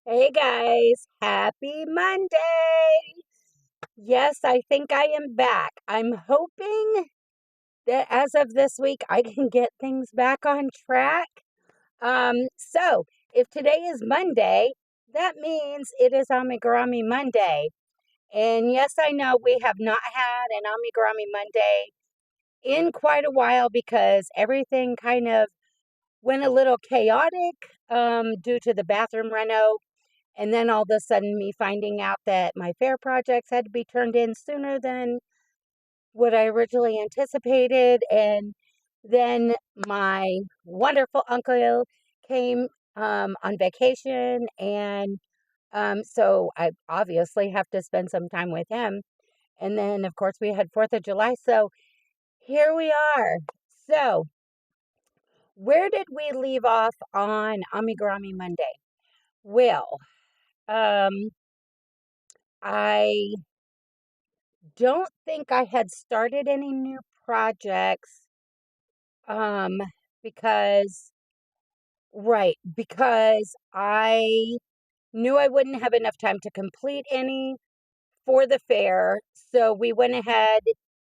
Hey guys, happy Monday. Yes, I think I am back. I'm hoping that as of this week, I can get things back on track. So if today is Monday, that means it is Amigurumi Monday. And yes, I know we have not had an Amigurumi Monday in quite a while because everything kind of went a little chaotic due to the bathroom reno. And then all of a sudden, me finding out that my fair projects had to be turned in sooner than what I originally anticipated. And then my wonderful uncle came on vacation. And so I obviously have to spend some time with him. And then, of course, we had 4th of July. So here we are. So, where did we leave off on Amigurumi Monday? Well, um, I don't think I had started any new projects um because because I knew I wouldn't have enough time to complete any for the fair. So we went ahead,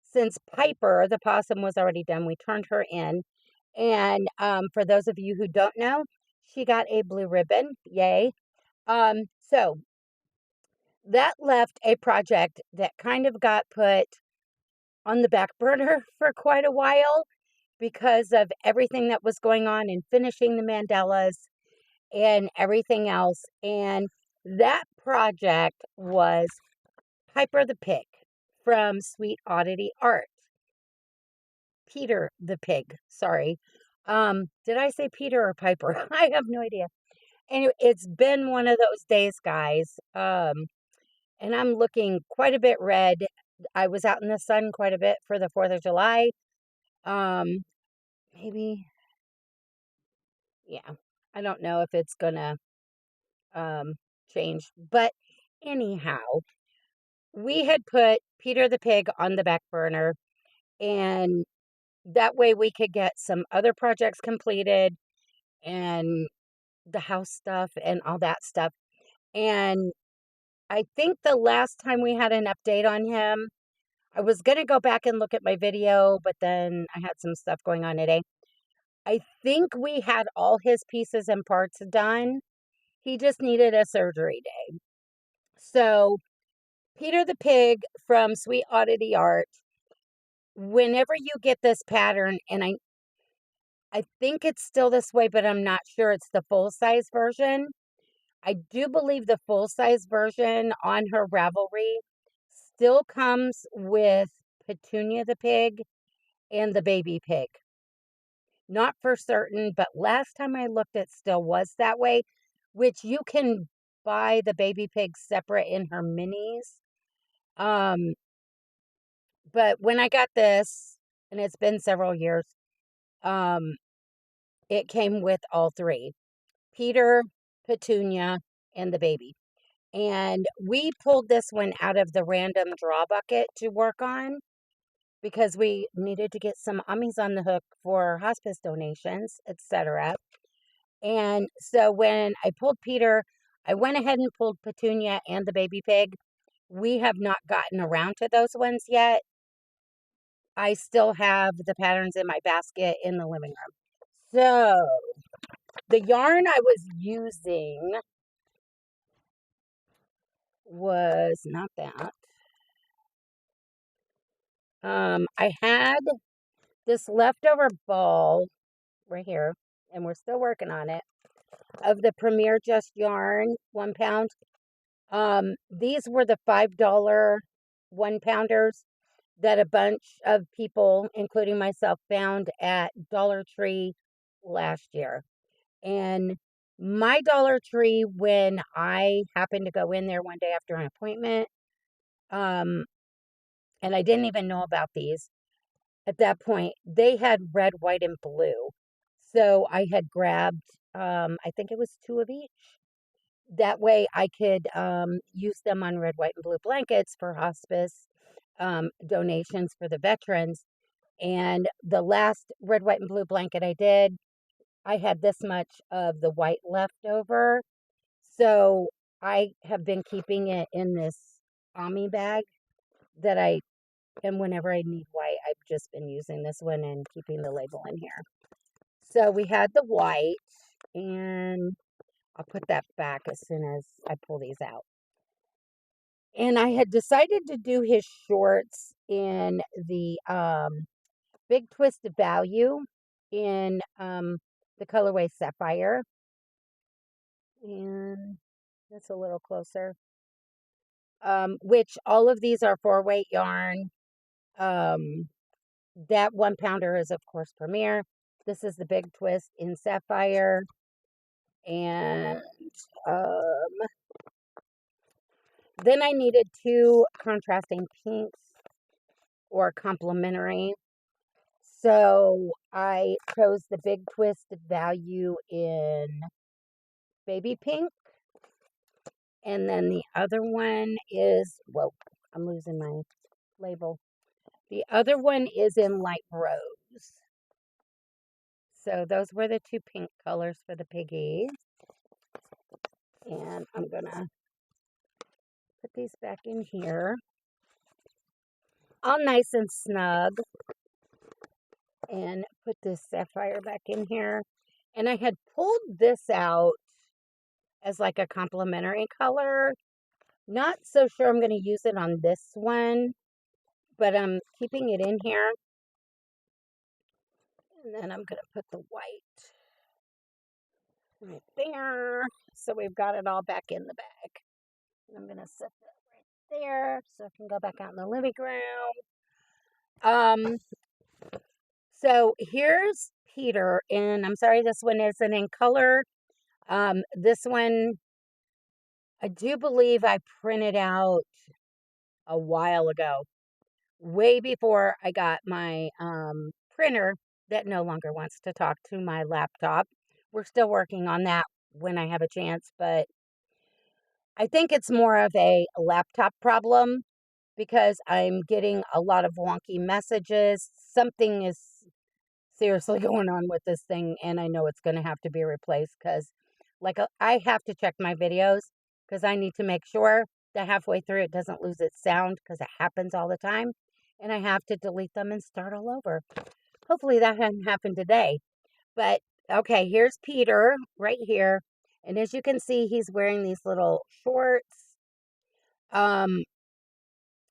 since Piper the possum was already done, we turned her in. And for those of you who don't know, she got a blue ribbon. Yay. So that left a project that kind of got put on the back burner for quite a while because of everything that was going on and finishing the mandalas and everything else. And that project was Piper the Pig from Sweet Oddity Art. Peter the Pig, sorry. Did I say Peter or Piper? I have no idea. Anyway, it's been one of those days, guys. And I'm looking quite a bit red. I was out in the sun quite a bit for the 4th of July. Um, maybe, yeah. I don't know if it's gonna um change. But anyhow, we had put Peter the Pig on the back burner, and that way we could get some other projects completed and the house stuff and all that stuff. And I think the last time we had an update on him, I was going to go back and look at my video, but then I had some stuff going on today. I think we had all his pieces and parts done. He just needed a surgery day. So, Peter the Pig from Sweet Oddity Art, whenever you get this pattern, and I think it's still this way, but I'm not sure it's the full size version. I do believe the full size version on her Ravelry still comes with Petunia the pig and the baby pig. Not for certain, but last time I looked, it still was that way, which you can buy the baby pig separate in her minis. Um, but when I got this, and it's been several years, um, it came with all three: Peter, Petunia, and the baby. And we pulled this one out of the random draw bucket to work on because we needed to get some ummies on the hook for hospice donations, etc. And so when I pulled Peter, I went ahead and pulled Petunia and the baby pig. We have not gotten around to those ones yet. I still have the patterns in my basket in the living room. So the yarn I was using was not that. I had this leftover ball right here, and we're still working on it, of the Premier Just Yarn 1 pound. These were the $5 1 pounders that a bunch of people, including myself, found at Dollar Tree last year. And my Dollar Tree, when I happened to go in there one day after an appointment, um, and I didn't even know about these at that point, they had red, white, and blue. So I had grabbed, I think it was two of each. That way I could use them on red, white, and blue blankets for hospice donations for the veterans. And the last red, white, and blue blanket I did, I had this much of the white left over. So I have been keeping it in this Ami bag that and whenever I need white, I've just been using this one and keeping the label in here. So we had the white, and I'll put that back as soon as I pull these out. And I had decided to do his shorts in the Big Twist Value in the colorway Sapphire. And that's a little closer. Which all of these are 4-weight yarn. That 1-pounder is, of course, Premier. This is the Big Twist in Sapphire. And then I needed 2 contrasting pinks or complementary. So I chose the Big Twist Value in baby pink. And then the other one is, whoa, I'm losing my label. The other one is in light rose. So those were the 2 pink colors for the piggies. And I'm going to put these back in here. All nice and snug. And put this sapphire back in here. And I had pulled this out as like a complementary color. Not so sure I'm going to use it on this one, but I'm keeping it in here. And then I'm going to put the white right there. So we've got it all back in the bag. And I'm going to set that right there so I can go back out in the living room. So here's Peter, and I'm sorry this one isn't in color. This one, I do believe I printed out a while ago, way before I got my printer that no longer wants to talk to my laptop. We're still working on that when I have a chance, but I think it's more of a laptop problem because I'm getting a lot of wonky messages. Something is seriously going on with this thing, and I know it's going to have to be replaced because, like, I have to check my videos because I need to make sure that halfway through it doesn't lose its sound because it happens all the time, and I have to delete them and start all over. Hopefully that hasn't happened today. But okay, here's Peter right here, and as you can see, he's wearing these little shorts.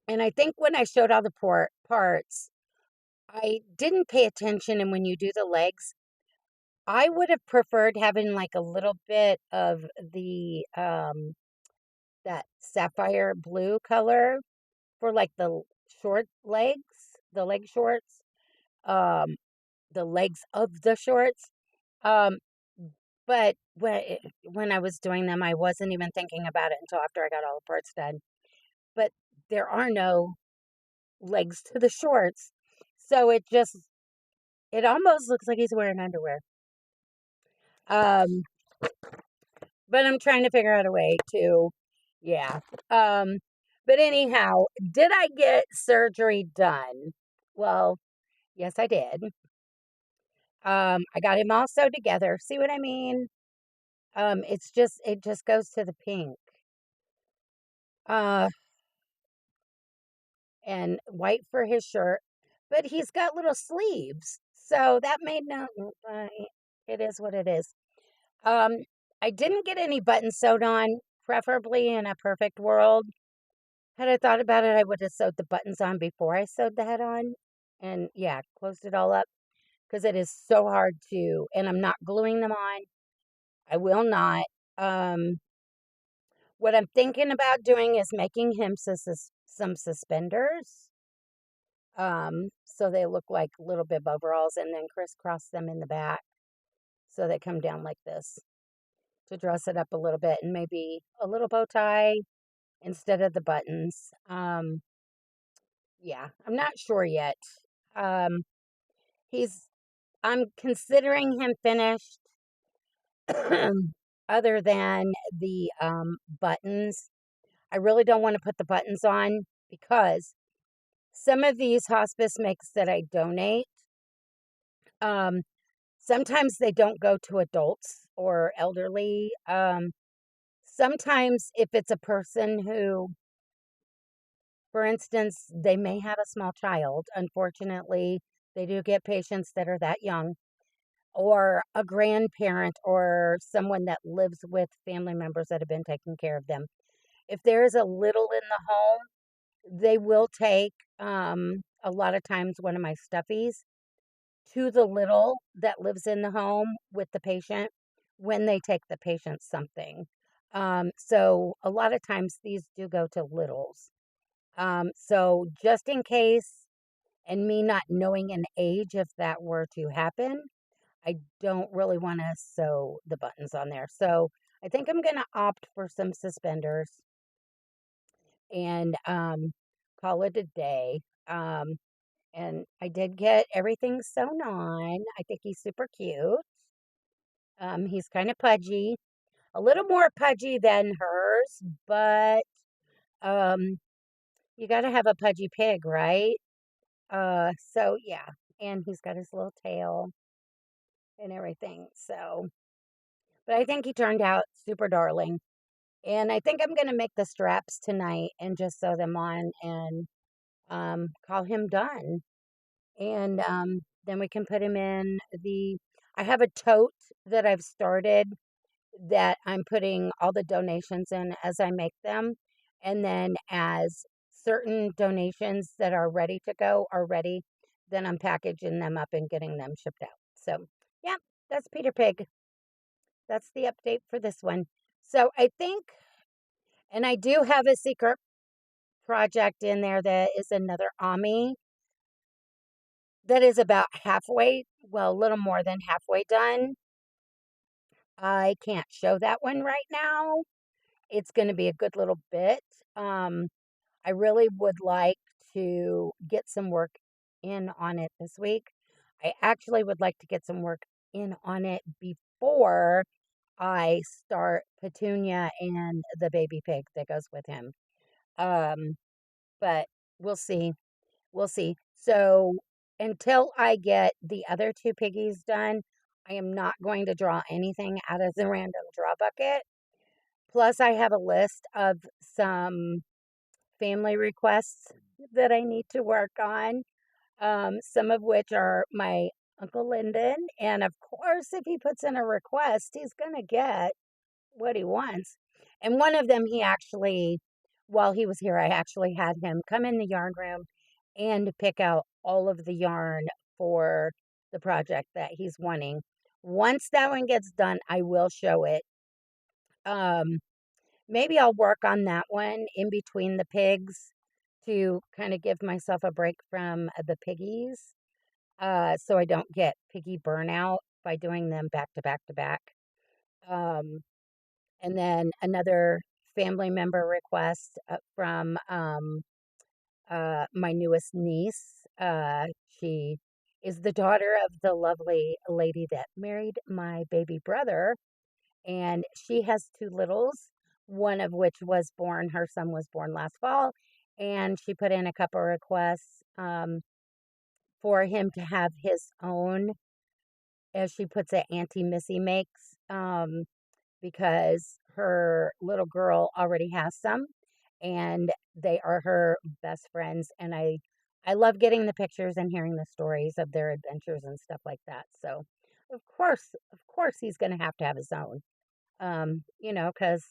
And I think when I showed all the parts, I didn't pay attention, and when you do the legs, I would have preferred having like a little bit of the that sapphire blue color for like the short legs, the leg shorts, um, the legs of the shorts. Um, but when I was doing them, I wasn't even thinking about it until after I got all the parts done. But there are no legs to the shorts, so it almost looks like he's wearing underwear. Um, but I'm trying to figure out a way to, yeah. But anyhow, did I get surgery done? Well, yes, I did. I got him all sewed together. See what I mean? It just goes to the pink. Uh, and white for his shirt, but he's got little sleeves, so that made no. It is what it is. Um, I didn't get any buttons sewed on. Preferably in a perfect world, had I thought about it, I would have sewed the buttons on before I sewed the head on, and yeah, closed it all up because it is so hard to. And I'm not gluing them on. I will not. Um, what I'm thinking about doing is making him some suspenders. So they look like little bib overalls, and then crisscross them in the back so they come down like this to dress it up a little bit, and maybe a little bow tie instead of the buttons. Yeah, I'm not sure yet. Um, he's I'm considering him finished other than the buttons. I really don't want to put the buttons on because some of these hospice makes that I donate, um, sometimes they don't go to adults or elderly. Sometimes if it's a person who, for instance, they may have a small child, unfortunately, they do get patients that are that young, or a grandparent or someone that lives with family members that have been taking care of them. If there is a little in the home, they will take, a lot of times, one of my stuffies to the little that lives in the home with the patient when they take the patient something. So a lot of times these do go to littles. So just in case, and me not knowing an age if that were to happen, I don't really want to sew the buttons on there. So I think I'm going to opt for some suspenders and call it a day. Um, and I did get everything sewn on. I think he's super cute. He's kind of pudgy, a little more pudgy than hers, but um, you got to have a pudgy pig, right? So yeah, and he's got his little tail and everything. So, but I think he turned out super darling. And I think I'm gonna make the straps tonight and just sew them on and call him done. And then we can put him in the. I have a tote that I've started that I'm putting all the donations in as I make them. And then as certain donations that are ready to go are ready, then I'm packaging them up and getting them shipped out. So, yeah, that's Peter Pig. That's the update for this one. So, I think, and I do have a secret project in there that is another Ami that is about halfway, well, a little more than halfway done. I can't show that one right now. It's going to be a good little bit. Um, I really would like to get some work in on it this week. I actually would like to get some work in on it before I start Petunia and the baby pig that goes with him. Um, but we'll see. We'll see. So until I get the other two piggies done, I am not going to draw anything out of the random draw bucket. Plus, I have a list of some family requests that I need to work on, some of which are my Uncle Lyndon. And of course, if he puts in a request, he's going to get what he wants. And one of them, he actually, while he was here, I actually had him come in the yarn room and pick out all of the yarn for the project that he's wanting. Once that one gets done, I will show it. Um, Maybe I'll work on that one in between the pigs to kind of give myself a break from the piggies, so I don't get piggy burnout by doing them back to back to back. Um, and then another family member request from my newest niece. She is the daughter of the lovely lady that married my baby brother, and she has two littles, one of which was born, her son was born last fall, and she put in a couple requests for him to have his own, as she puts it, Auntie Missy makes, because her little girl already has some, and they are her best friends. And I love getting the pictures and hearing the stories of their adventures and stuff like that. So, of course, he's going to have his own. Because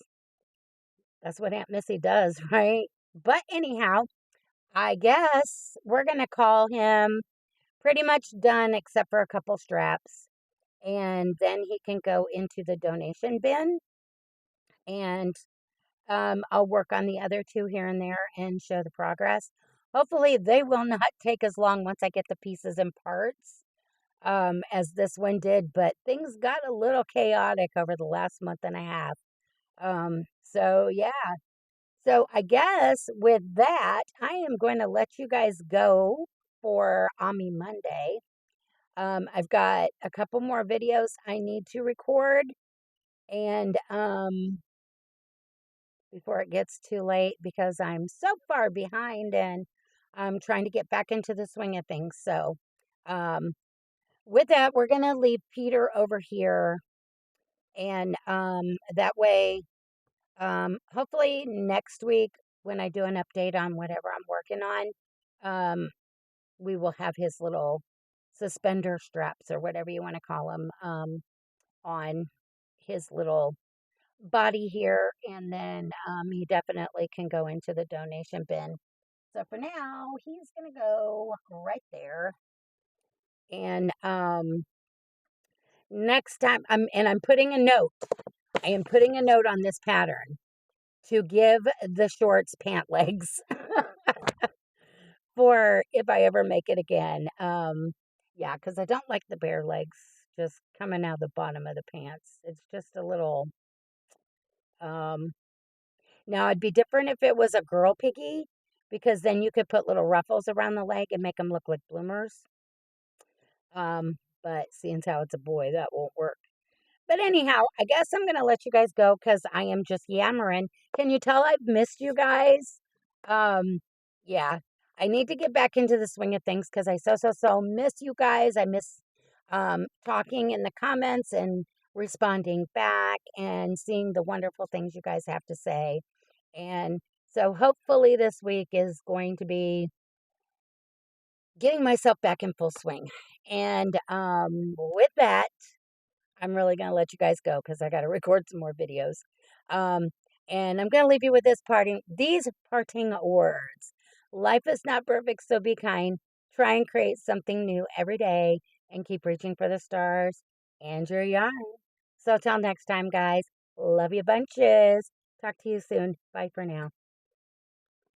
that's what Aunt Missy does, right? But anyhow, I guess we're going to call him pretty much done except for a couple straps. And then he can go into the donation bin. And I'll work on the other two here and there and show the progress. Hopefully, they will not take as long once I get the pieces and parts as this one did. But things got a little chaotic over the last month and a half. So yeah. So I guess with that, I am going to let you guys go for Ami Monday. I've got a couple more videos I need to record, and before it gets too late because I'm so far behind and I'm trying to get back into the swing of things. So um, with that, we're going to leave Peter over here, and that way Hopefully next week when I do an update on whatever I'm working on, um, we will have his little suspender straps or whatever you want to call them, on his little body here, and then he definitely can go into the donation bin. So for now, he's gonna go right there. And next time, I'm putting a note. I am putting a note on this pattern to give the shorts pant legs for if I ever make it again. Yeah, because I don't like the bare legs just coming out the bottom of the pants. It's just a little. Um, Now it'd be different if it was a girl piggy, because then you could put little ruffles around the leg and make them look like bloomers. But seeing as how it's a boy, that won't work. But anyhow, I guess I'm gonna let you guys go because I am just yammering. Can you tell I've missed you guys? Um, yeah, I need to get back into the swing of things because I so miss you guys. I miss talking in the comments and responding back and seeing the wonderful things you guys have to say. And so hopefully this week is going to be getting myself back in full swing. And with that, I'm really going to let you guys go because I got to record some more videos. Um, and I'm going to leave you with these parting words. Life is not perfect, so be kind. Try and create something new every day and keep reaching for the stars and your yarn. So till next time, guys, love you bunches. Talk to you soon. Bye for now.